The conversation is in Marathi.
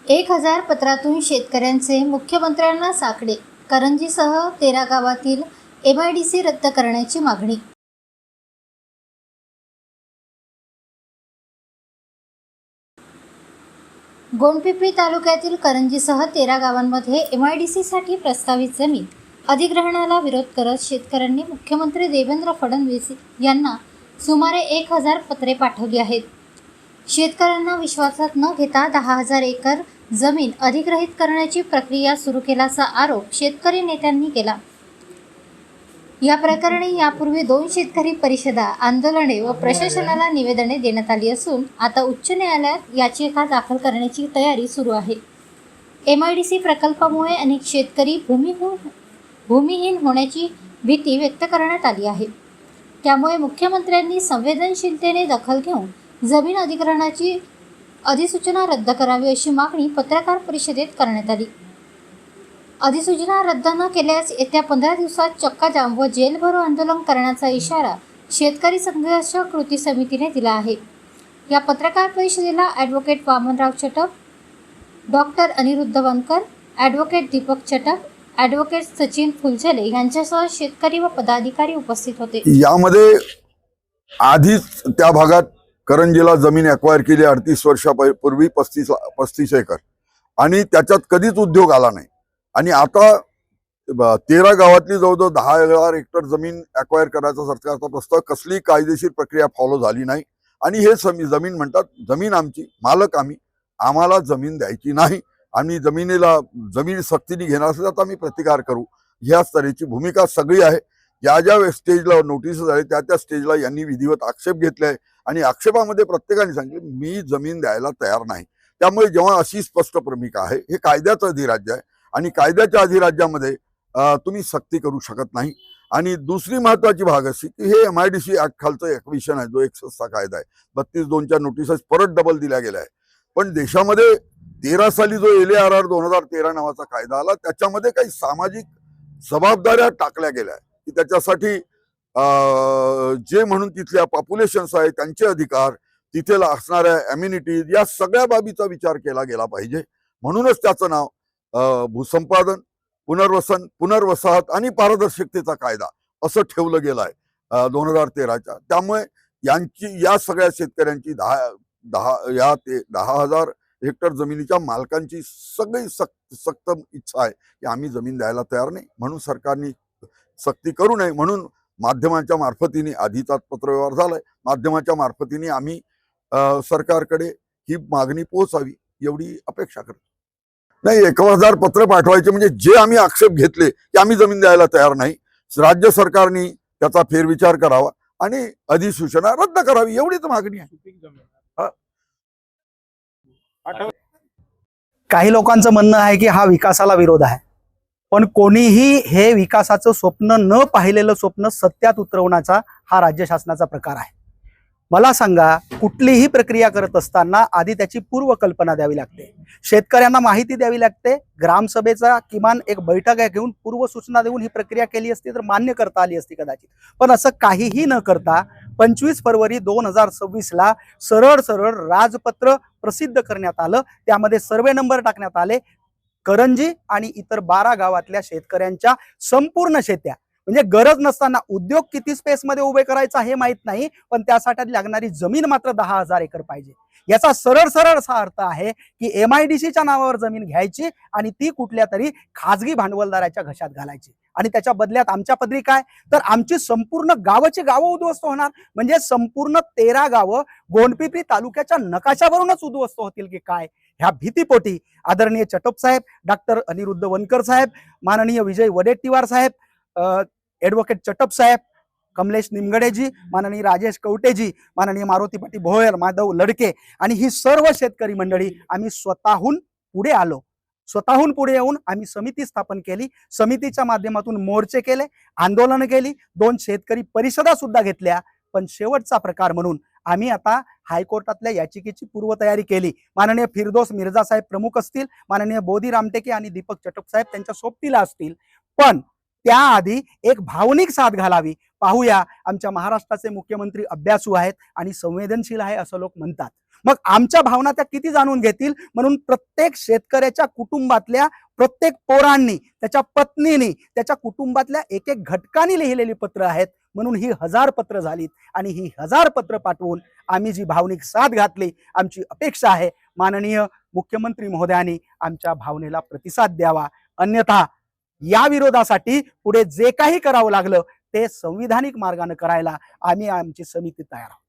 1000 पत्रातून शेतकऱ्यांचे मुख्यमंत्र्यांना साकडे. करंजीसह 13 गावातील MIDC रद्द करण्याची मागणी. गोंडपिंपरी तालुक्यातील करंजीसह 13 गावांमध्ये MIDC साठी प्रस्तावित जमीन अधिग्रहणाला विरोध करत शेतकऱ्यांनी मुख्यमंत्री देवेंद्र फडणवीस यांना सुमारे 1000 पत्रे पाठवली आहेत. शेतकऱ्यांना विश्वासात न घेता 10,000 एकर जमीन अधिग्रहित करण्याची प्रक्रिया सुरू केल्याचा आरोप शेतकरी नेत्यांनी केला. या प्रकरणी यापूर्वी 2 शेतकरी परिषदा, आंदोलने व प्रशासनाला निवेदने देण्यात आली असून आता उच्च न्यायालयात याचिका दाखल करण्याची तयारी सुरू आहे. MIDC प्रकल्पामुळे अनेक शेतकरी भूमिहीन होण्याची भीती व्यक्त करण्यात आली आहे. त्यामुळे मुख्यमंत्र्यांनी संवेदनशीलतेने दखल घेऊन जमीन अधिग्रहणाची अधिसूचना रद्द करावी अशी मागणी पत्रकार परिषदेत करण्यात आली. अधिसूचना रद्द न केल्यास येत्या 15 दिवसात चक्काजाम व जेलभरो आंदोलन करण्याचा इशारा शेतकरी संघर्ष कृती समितीने दिला आहे. या पत्रकार परिषदेला advocate Vamanrao Chatap, doctor Aniruddha Wankar, advocate Deepak Chatap, advocate Sachin Phulzele यांच्यासह शेतकरी व पदाधिकारी उपस्थित होते. यामध्ये आधीच त्या भागात करंजीला जमीन ॲक्वायर केली 38 वर्षापूर्वी 35 एकर आणि त्याच्यात कधीच उद्योग आला नाही. आणि आता 13 गावातली जवळजवळ 10,000 हेक्टर जमीन ॲक्वायर करायचा सरकारचा प्रस्ताव, कसली कायदेशीर प्रक्रिया फॉलो झाली नाही. आणि हे जमीन म्हणतात, जमीन आमची, मालक आम्ही, आम्हाला जमीन द्यायची नाही, आम्ही जमीन सक्तीने घेणार असेल तर आम्ही प्रतिकार करू, ह्याच तऱ्हेची भूमिका सगळी आहे. ज्या ज्या स्टेजला नोटीस झाली त्या स्टेजला यांनी विधिवत आक्षेप घेतले आहे आणि आक्षेपामध्ये प्रत्येकाने सांगितले मी जमीन द्यायला तयार नाही. त्यामुळे जेव्हा अशी स्पष्ट भूमिका आहे, हे कायद्याचं अधिराज्य आहे आणि कायद्याच्या अधिराज्यामध्ये तुम्ही सक्ती करू शकत नाही. आणि दुसरी महत्वाची भाग अशी की हे MIDC ऍक्ट खालचं एक्विशन आहे, जो 61 कायदा आहे, 32(2)च्या नोटिसेस परत डबल दिल्या गेल्या आहे. पण देशामध्ये 13 साली जो LARR 2013 नावाचा कायदा आला, त्याच्यामध्ये काही सामाजिक जबाबदाऱ्या टाकल्या गेल्या की त्याच्यासाठी जे म्हणून तिथल्या पॉप्युलेशन्स आहेत त्यांचे अधिकार, तिथे असणाऱ्या अम्युनिटीज, या सगळ्या बाबीचा विचार केला गेला पाहिजे. म्हणूनच त्याचं नाव भूसंपादन, पुनर्वसन, पुनर्वसाहत आणि पारदर्शकतेचा कायदा असं ठेवलं गेलं आहे 2013च्या. त्यामुळे या सगळ्या शेतकऱ्यांची 10,000 हेक्टर जमिनीच्या मालकांची सगळी सक्त इच्छा आहे की आम्ही जमीन द्यायला तयार नाही, म्हणून सरकारने सक्ती करू नये. म्हणून माध्यमांच्या मार्फतीने आधीचाच पत्रव्यवहार झालाय, माध्यमाच्या मार्फतीने आम्ही सरकारकडे ही मागणी पोहोचावी एवढी अपेक्षा करतो. नाही, 1000 पत्र पाठवायचे म्हणजे जे आम्ही आक्षेप घेतले की आम्ही जमीन द्यायला तयार नाही, राज्य सरकारने त्याचा फेरविचार करावा आणि अधिसूचना रद्द करावी एवढीच मागणी आहे. काही लोकांचं म्हणणं आहे की हा विकासाला विरोध आहे, पण कोणीही हे विकासाचं स्वप्न न पाहिलेलं स्वप्न सत्यात उतरवण्याचा हा राज्य शासनाचा प्रकार आहे. मला सांगा, कुठलीही प्रक्रिया करत असताना आधी त्याची पूर्वकल्पना द्यावी लागते, शेतकऱ्यांना माहिती द्यावी लागते. ग्रामसभेचा किमान एक बैठक घेऊन पूर्वसूचना देऊन ही प्रक्रिया केली असती तर मान्य करता आली असती कदाचित. पण असं काहीही न करता 25 फरवरी 2026ला सरळ सरळ राजपत्र प्रसिद्ध करण्यात आलं. त्यामध्ये सर्वे नंबर टाकण्यात आले. करंजी आणि इतर 12 गावातल्या शेतकऱ्यांच्या संपूर्ण शेत्या, म्हणजे गरज नसताना उद्योग किती स्पेस मध्ये उभे करायचा हे माहित नाही, पण त्यासाठी लागणारी जमीन मात्र 10,000 एकर पाहिजे. याचा सरळ सरळ असा अर्थ आहे की MIDCच्या नावावर जमीन घ्यायची आणि ती कुठल्या तरी खाजगी भांडवलदाराच्या घशात घालायची आणि त्याच्या बदल्यात आमच्या पदरी काय, तर आमची संपूर्ण गावाची गावं उद्ध्वस्त होणार. म्हणजे संपूर्ण 13 गावं गोंडपिंपरी तालुक्याच्या नकाशावरूनच उद्ध्वस्त होतील की काय, ह्या भीतीपोटी आदरणीय चटप साहेब, डॉक्टर अनिरुद्ध वनकर साहेब, माननीय विजय वडेट्टीवार साहेब, ॲडव्होकेट चटप साहेब, कमलेश निमगडेजी, माननीय राजेश कवटेजी, माननीय मारुती पाटील भोयर, माधव लडके आणि ही सर्व शेतकरी मंडळी आम्ही स्वतःहून पुढे आलो. स्वतःहून पुढे येऊन आम्ही समिती स्थापन केली. समितीच्या माध्यमातून मोर्चे केले, आंदोलन केली, 2 शेतकरी परिषदा सुद्धा घेतल्या. पण शेवटचा प्रकार म्हणून आम्ही आता हायकोर्टातल्या याचिकेची पूर्वतयारी केली. माननीय फिरदोस मिर्झा साहेब प्रमुख असतील, माननीय बोधी रामटेके आणि दीपक चटप साहेब त्यांच्या सोबतीला असतील. पण त्याआधी एक भावनिक साथ घालावी, पाहूया, आमच्या महाराष्ट्राचे मुख्यमंत्री अभ्यासू आहेत आणि संवेदनशील आहे असं लोक म्हणतात. मग आमच्या भावना त्या किती जाणून घेतील, म्हणून प्रत्येक शेतकऱ्याच्या कुटुंबातल्या प्रत्येक पोरांनी, त्याच्या पत्नीनी, त्याच्या कुटुंबातल्या एक एक घटकांनी लिहिलेली पत्र आहेत. म्हणून ही 1000 पत्र झालीत आणि ही 1000 पत्र पाठवून आम्ही जी भावनिक साथ घातली, आमची अपेक्षा आहे माननीय मुख्यमंत्री महोदयांनी आमच्या भावनेला प्रतिसाद द्यावा. अन्यथा या विरोधासाठी पुढे जे काही करावं लागलं ते संविधानिक मार्गाने करायला आम्ही आमची समिती तयार आहोत.